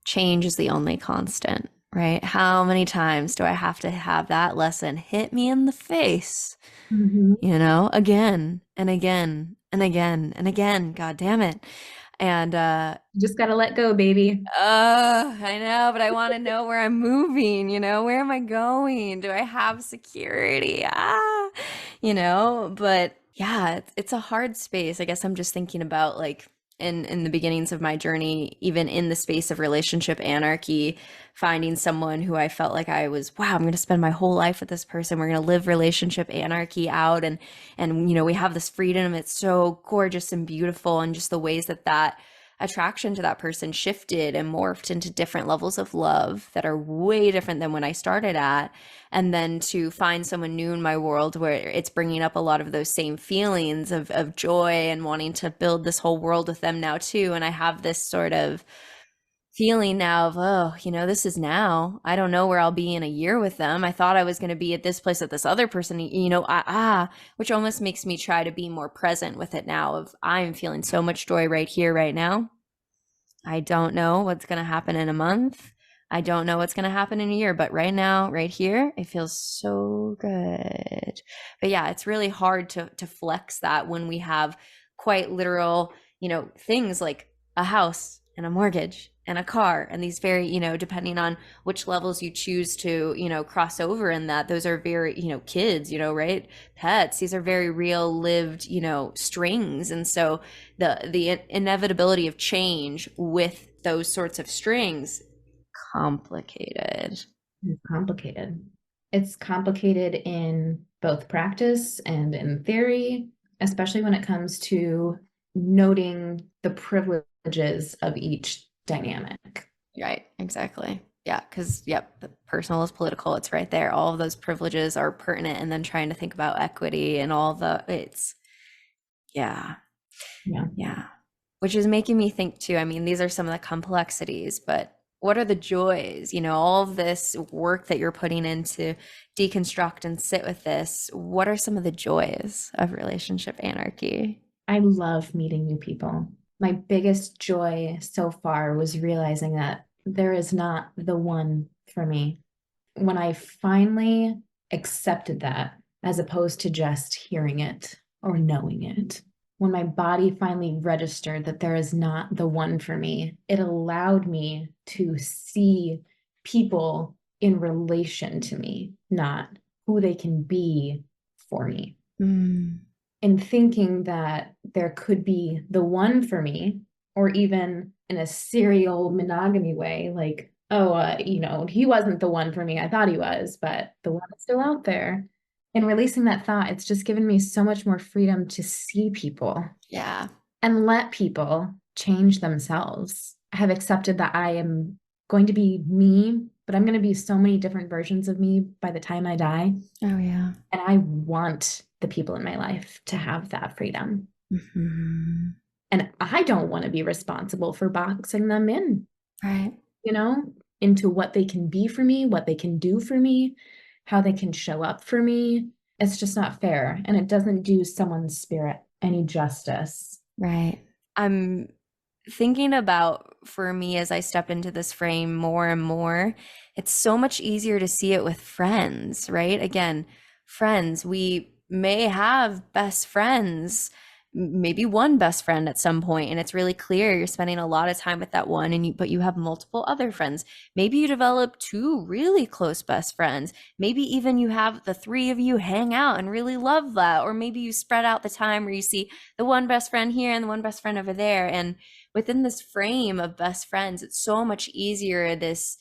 change is the only constant, right? How many times do I have to have that lesson hit me in the face? Mhm. Again and again and again and again. God damn it. And Just got to let go, baby. I know, but I want to know where I'm moving, where am I going? Do I have security? But yeah, it's a hard space. I guess I'm just thinking about like in the beginnings of my journey, even in the space of relationship anarchy, finding someone who I felt like I was, wow, I'm going to spend my whole life with this person. We're going to live relationship anarchy out, and we have this freedom. It's so gorgeous and beautiful, and just the ways that attraction to that person shifted and morphed into different levels of love that are way different than when I started at. And then to find someone new in my world where it's bringing up a lot of those same feelings of joy and wanting to build this whole world with them now too. And I have this sort of feeling now of, oh, this is now. I don't know where I'll be in a year with them. I thought I was going to be at this place at this other person, which almost makes me try to be more present with it now of I'm feeling so much joy right here, right now. I don't know what's going to happen in a month. I don't know what's going to happen in a year, but right now, right here, it feels so good. But yeah, it's really hard to flex that when we have quite literal, things like a house and a mortgage and a car and these very, depending on which levels you choose to, cross over in that, those are very, kids, right? Pets, these are very real lived, strings. And so the inevitability of change with those sorts of strings, complicated. It's complicated. It's complicated in both practice and in theory, especially when it comes to noting the privileges of each dynamic. Right, exactly. Yeah, because, yep, the personal is political. It's right there. All of those privileges are pertinent. And then trying to think about equity and yeah, Yeah. yeah. Which is making me think too. I mean, these are some of the complexities, but what are the joys? All of this work that you're putting into deconstruct and sit with this. What are some of the joys of relationship anarchy? I love meeting new people. My biggest joy so far was realizing that there is not the one for me. When I finally accepted that, as opposed to just hearing it or knowing it, when my body finally registered that there is not the one for me, it allowed me to see people in relation to me, not who they can be for me. And thinking that there could be the one for me, or even in a serial monogamy way, like, oh, he wasn't the one for me. I thought he was, but the one is still out there. And releasing that thought, it's just given me so much more freedom to see people. Yeah. And let people change themselves. I have accepted that I am going to be me, but I'm going to be so many different versions of me by the time I die. Oh, yeah. And I want the people in my life to have that freedom. Mm-hmm. And I don't want to be responsible for boxing them in, right? Into what they can be for me, what they can do for me, how they can show up for me. It's just not fair. And it doesn't do someone's spirit any justice. Right. I'm thinking about, for me, as I step into this frame more and more, it's so much easier to see it with friends, right? Again, friends, we may have best friends, maybe one best friend at some point, and it's really clear you're spending a lot of time with that one, but you have multiple other friends. Maybe you develop two really close best friends. Maybe even you have the three of you hang out and really love that. Or maybe you spread out the time where you see the one best friend here and the one best friend over there. And within this frame of best friends, it's so much easier, this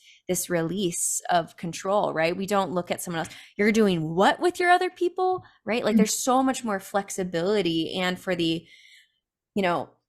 release of control, right? We don't look at someone else. You're doing what with your other people, right? Like there's so much more flexibility. And for the,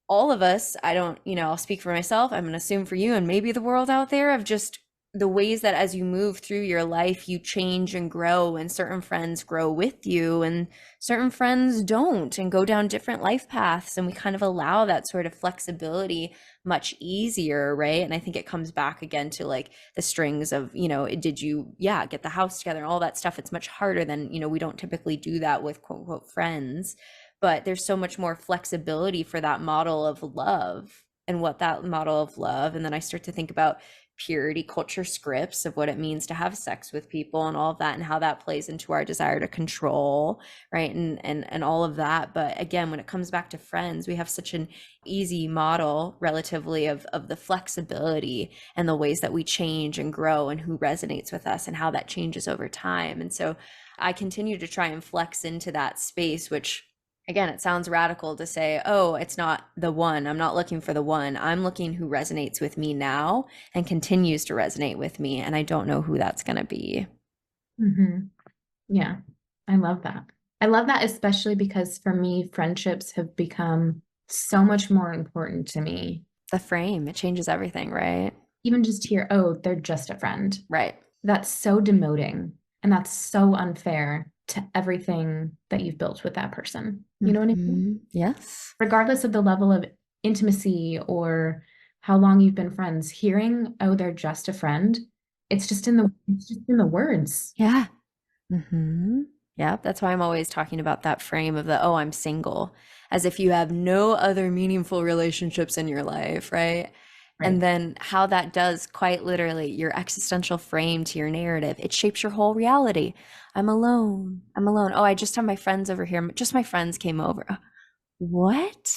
all of us, I don't, I'll speak for myself. I'm going to assume for you and maybe the world out there, of just the ways that as you move through your life, you change and grow, and certain friends grow with you and certain friends don't, and go down different life paths. And we kind of allow that sort of flexibility much easier, right? And I think it comes back again to like the strings of, did you, get the house together and all that stuff. It's much harder than, we don't typically do that with quote unquote friends, but there's so much more flexibility for that model of love and what that model of love. And then I start to think about purity culture scripts of what it means to have sex with people and all of that, and how that plays into our desire to control, right? And all of that. But again, when it comes back to friends, we have such an easy model relatively of the flexibility and the ways that we change and grow and who resonates with us and how that changes over time. And so I continue to try and flex into that space, which again, it sounds radical to say, oh, it's not the one. I'm not looking for the one. I'm looking who resonates with me now and continues to resonate with me. And I don't know who that's going to be. Mm-hmm. Yeah, I love that. I love that, especially because for me, friendships have become so much more important to me. The frame, it changes everything, right? Even just hear, oh, they're just a friend. Right. That's so demoting. And that's so unfair to everything that you've built with that person. You know what I mean? Yes. Regardless of the level of intimacy or how long you've been friends, hearing, oh, they're just a friend, it's just in the words. Yeah. Yeah. That's why I'm always talking about that frame of the, oh, I'm single, as if you have no other meaningful relationships in your life, right? And Right. then how that does quite literally your existential frame to your narrative. It shapes your whole reality. I'm alone. I'm alone. Oh, I just have my friends over here. Just my friends came over. What?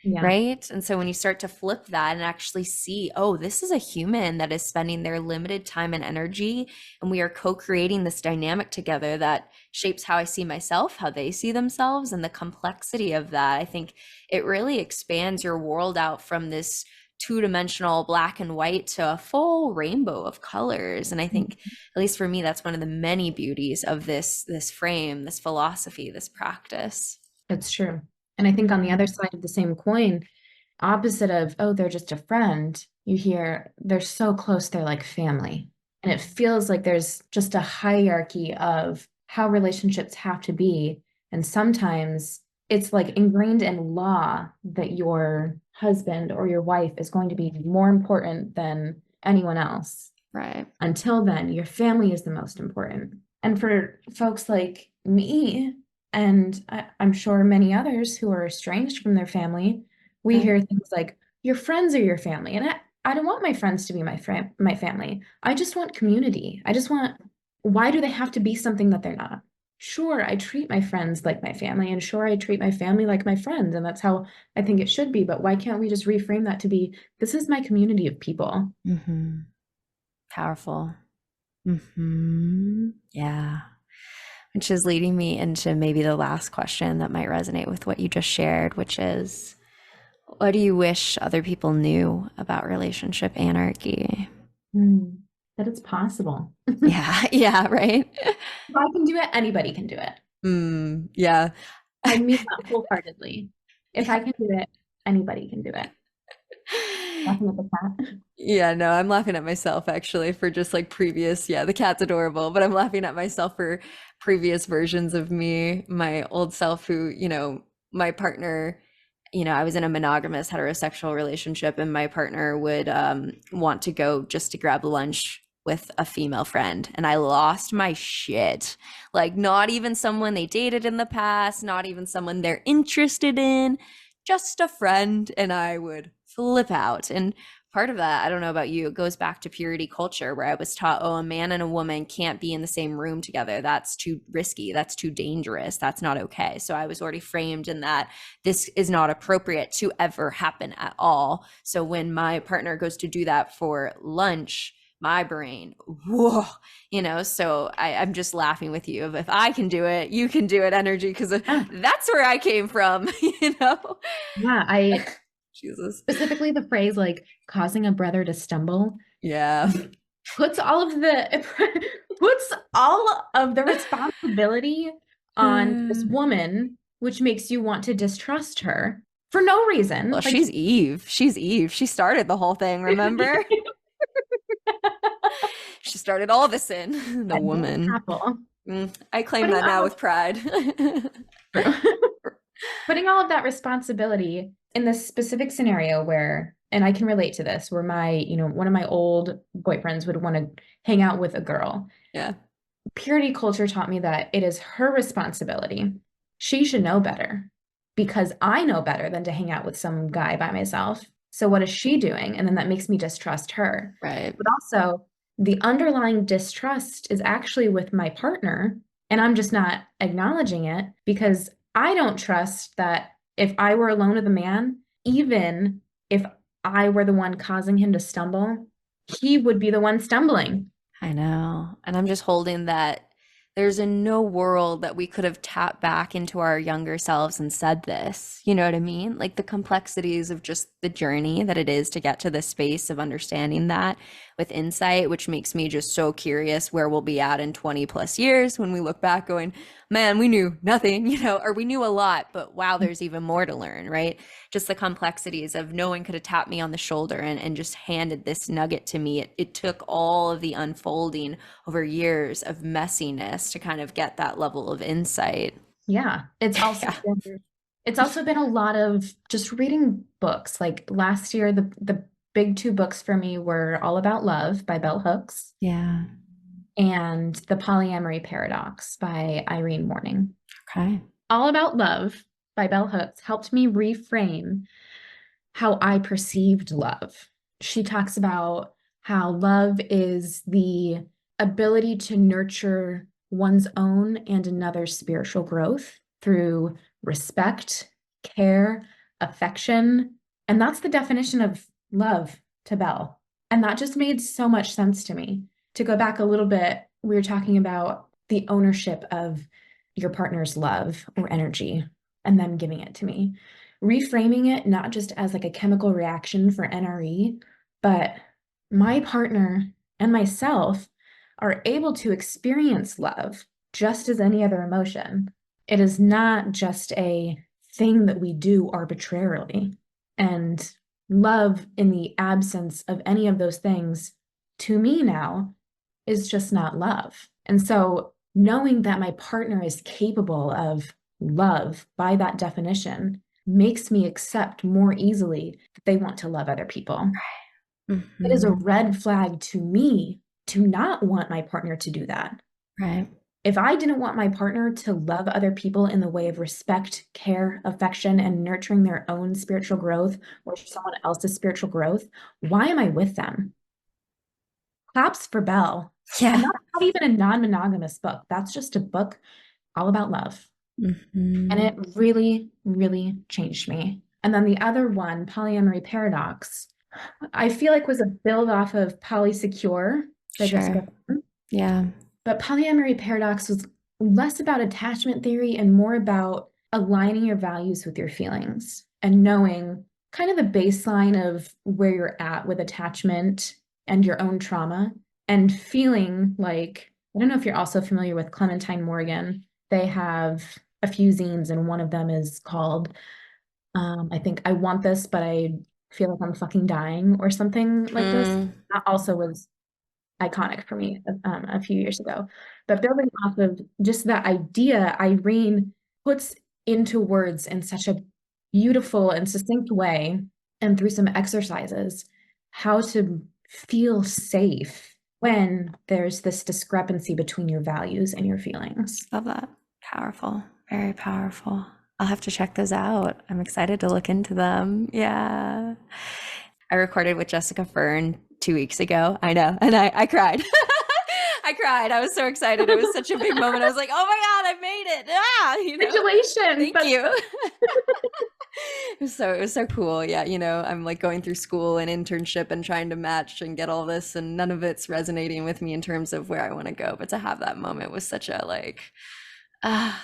Yeah. Right? And so when you start to flip that and actually see, oh, this is a human that is spending their limited time and energy, and we are co-creating this dynamic together that shapes how I see myself, how they see themselves, and the complexity of that. I think it really expands your world out from this two-dimensional black and white to a full rainbow of colors. And I think, at least for me, that's one of the many beauties of this frame, this philosophy, this practice. It's true. And I think on the other side of the same coin, opposite of, oh, they're just a friend, you hear they're so close, they're like family. And it feels like there's just a hierarchy of how relationships have to be. And sometimes it's like ingrained in law that your husband or your wife is going to be more important than anyone else. Right. Until then, your family is the most important. And for folks like me, and I'm sure many others who are estranged from their family, we Right. hear things like, your friends are your family. And I don't want my friends to be my family. I just want community. Why do they have to be something that they're not? Sure, I treat my friends like my family, and sure, I treat my family like my friends, and that's how I think it should be. But why can't we just reframe that to be, this is my community of people? Mm-hmm. Powerful. Yeah. Which is leading me into maybe the last question that might resonate with what you just shared, which is, what do you wish other people knew about relationship anarchy? That it's possible. Yeah, yeah, right. If I can do it, anybody can do it. Yeah. I mean that wholeheartedly. If I can do it, anybody can do it. Laughing at the cat. Yeah, no, I'm laughing at myself actually for just like previous, yeah, the cat's adorable, but I'm laughing at myself for previous versions of me, my old self who, my partner, I was in a monogamous heterosexual relationship and my partner would want to go just to grab lunch with a female friend and I lost my shit. Like not even someone they dated in the past, not even someone they're interested in, just a friend, and I would flip out. And part of that, I don't know about you, it goes back to purity culture where I was taught, oh, a man and a woman can't be in the same room together. That's too risky. That's too dangerous. That's not okay. So I was already framed in that this is not appropriate to ever happen at all. So when my partner goes to do that for lunch, my brain, whoa, so I'm just laughing with you of if I can do it, you can do it energy, because that's where I came from, Yeah, I Jesus. specifically the phrase like causing a brother to stumble Yeah. puts all of the responsibility on this woman, which makes you want to distrust her for no reason. Well, Like, she's Eve. She's Eve. She started the whole thing, remember? She started all the sin. The woman. apple. I claim Putting that now all with pride. Putting all of that responsibility in this specific scenario where, and I can relate to this, where one of my old boyfriends would want to hang out with a girl. Yeah. Purity culture taught me that it is her responsibility. She should know better because I know better than to hang out with some guy by myself. So what is she doing? And then that makes me distrust her. Right. But also the underlying distrust is actually with my partner, and I'm just not acknowledging it because I don't trust that if I were alone with a man, even if I were the one causing him to stumble, he would be the one stumbling. I know. And I'm just holding that there's in no world that we could have tapped back into our younger selves and said this. You know what I mean? Like the complexities of just the journey that it is to get to this space of understanding that with insight, which makes me just so curious where we'll be at in 20 plus years when we look back going, man, we knew nothing, or we knew a lot, but wow, there's even more to learn, right? Just the complexities of no one could have tapped me on the shoulder and just handed this nugget to me. It took all of the unfolding over years of messiness to kind of get that level of insight. Yeah. It's also been a lot of just reading books. Like last year, the big two books for me were All About Love by Bell Hooks. Yeah. And The Polyamory Paradox by Irene Morning. Okay. All About Love by Bell Hooks helped me reframe how I perceived love. she talks about how love is the ability to nurture one's own and another's spiritual growth through respect, care, affection. And that's the definition of love to Belle. And that just made so much sense to me. To go back a little bit, we were talking about the ownership of your partner's love or energy and them giving it to me. Reframing it not just as like a chemical reaction for NRE, but my partner and myself are able to experience love just as any other emotion. It is not just a thing that we do arbitrarily. And love in the absence of any of those things, to me now, is just not love. And so knowing that my partner is capable of love by that definition makes me accept more easily that they want to love other people. It is a red flag to me to not want my partner to do that. Right. If I didn't want my partner to love other people in the way of respect, care, affection, and nurturing their own spiritual growth or someone else's spiritual growth, why am I with them? Claps for Belle. Yeah. And that's not even a non-monogamous book. That's just a book all about love. And it really, really changed me. And then the other one, Polyamory Paradox, I feel like was a build off of Polysecure by Jessica. Yeah. But Polyamory Paradox was less about attachment theory and more about aligning your values with your feelings and knowing kind of the baseline of where you're at with attachment and your own trauma and feeling like, I don't know if you're also familiar with Clementine Morgan. They have a few zines, and one of them is called, I think, I Want This, but I Feel Like I'm Fucking Dying or something like this. That also was iconic for me a few years ago. But building off of just that idea, Irene puts into words in such a beautiful and succinct way, and through some exercises, how to feel safe when there's this discrepancy between your values and your feelings. Love that. Powerful. Very powerful. I'll have to check those out. I'm excited to look into them. Yeah. I recorded with Jessica Fern 2 weeks ago. I know. And I cried. I cried. I was so excited. It was such a big moment. I was like, oh my God, I made it. Ah, Congratulations. Thank you. It was so cool. Yeah. I'm like going through school and internship and trying to match and get all this, and none of it's resonating with me in terms of where I want to go. But to have that moment was such a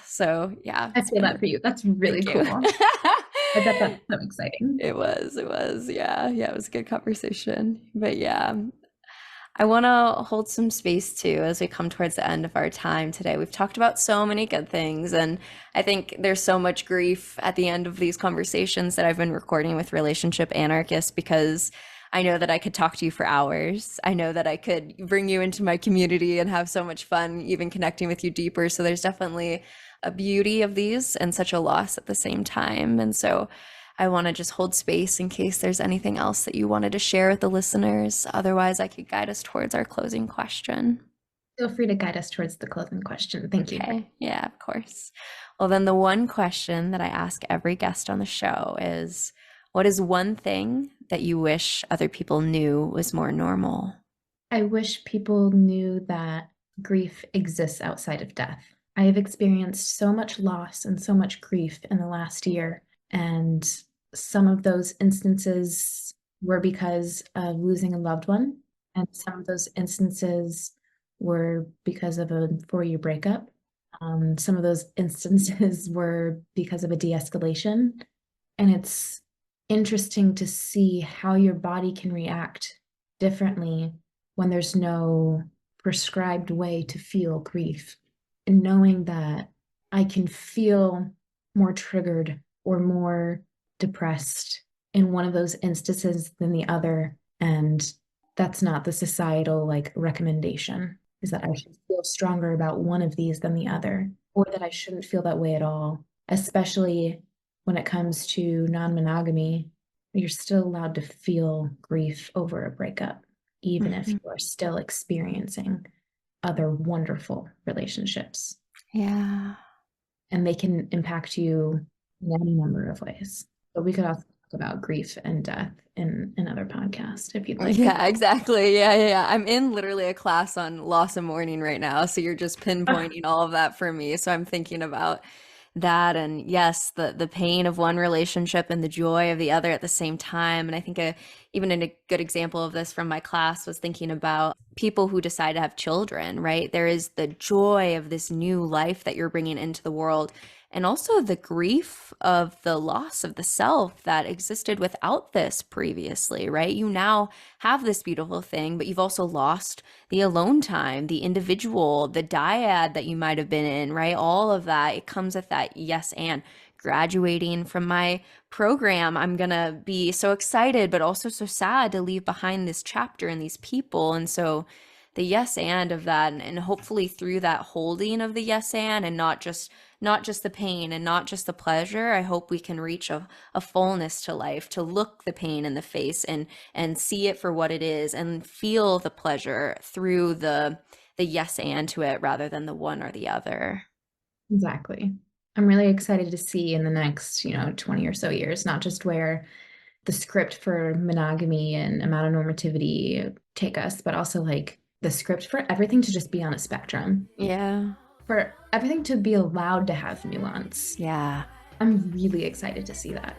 so yeah. I feel that for you. That's really cool. I bet that's so exciting. It was. Yeah. It was a good conversation. But yeah, I want to hold some space too as we come towards the end of our time today. We've talked about so many good things, and I think there's so much grief at the end of these conversations that I've been recording with Relationship Anarchist, because I know that I could talk to you for hours. I know that I could bring you into my community and have so much fun, even connecting with you deeper. So there's definitely a beauty of these and such a loss at the same time. And so I want to just hold space in case there's anything else that you wanted to share with the listeners. Otherwise, I could guide us towards our closing question. Feel free to guide us towards the closing question. Thank you. Okay. Yeah, of course. Well, then the one question that I ask every guest on the show is, what is one thing that you wish other people knew was more normal? I wish people knew that grief exists outside of death. I have experienced so much loss and so much grief in the last year. And some of those instances were because of losing a loved one. And some of those instances were because of a 4-year breakup. Some of those instances were because of a de-escalation. And it's interesting to see how your body can react differently when there's no prescribed way to feel grief. And knowing that I can feel more triggered or more depressed in one of those instances than the other. And that's not the societal recommendation, is that I should feel stronger about one of these than the other, or that I shouldn't feel that way at all, especially when it comes to non-monogamy. You're still allowed to feel grief over a breakup, even if you are still experiencing other wonderful relationships. Yeah. And they can impact you in any number of ways. But we could also talk about grief and death in another podcast if you'd like. Yeah, exactly. Yeah. I'm in literally a class on loss of mourning right now. So you're just pinpointing all of that for me. So I'm thinking about that, and yes, the pain of one relationship and the joy of the other at the same time. And I think even a good example of this from my class was thinking about people who decide to have children, right? There is the joy of this new life that you're bringing into the world, and also the grief of the loss of the self that existed without this previously, right? You now have this beautiful thing, but you've also lost the alone time, the individual, the dyad that you might have been in, right? All of that, it comes with that yes and. Graduating from my program, I'm gonna be so excited, but also so sad to leave behind this chapter and these people. And so the yes and of that, and hopefully through that holding of the yes and not just the pain and not just the pleasure, I hope we can reach a fullness to life, to look the pain in the face and see it for what it is, and feel the pleasure through the yes and to it, rather than the one or the other. Exactly. I'm really excited to see in the next, 20 or so years, not just where the script for monogamy and amatonormativity take us, but also like the script for everything to just be on a spectrum. Yeah. For everything to be allowed to have nuance. Yeah. I'm really excited to see that.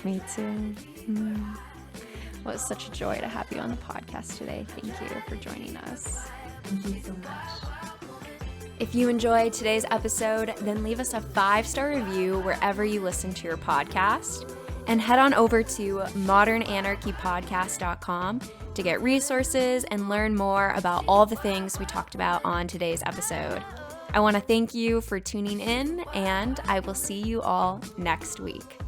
Me too. Well, it's such a joy to have you on the podcast today. Thank you for joining us. Thank you so much. If you enjoyed today's episode, then leave us a 5-star review wherever you listen to your podcast, and head on over to modernanarchypodcast.com to get resources and learn more about all the things we talked about on today's episode. I want to thank you for tuning in, and I will see you all next week.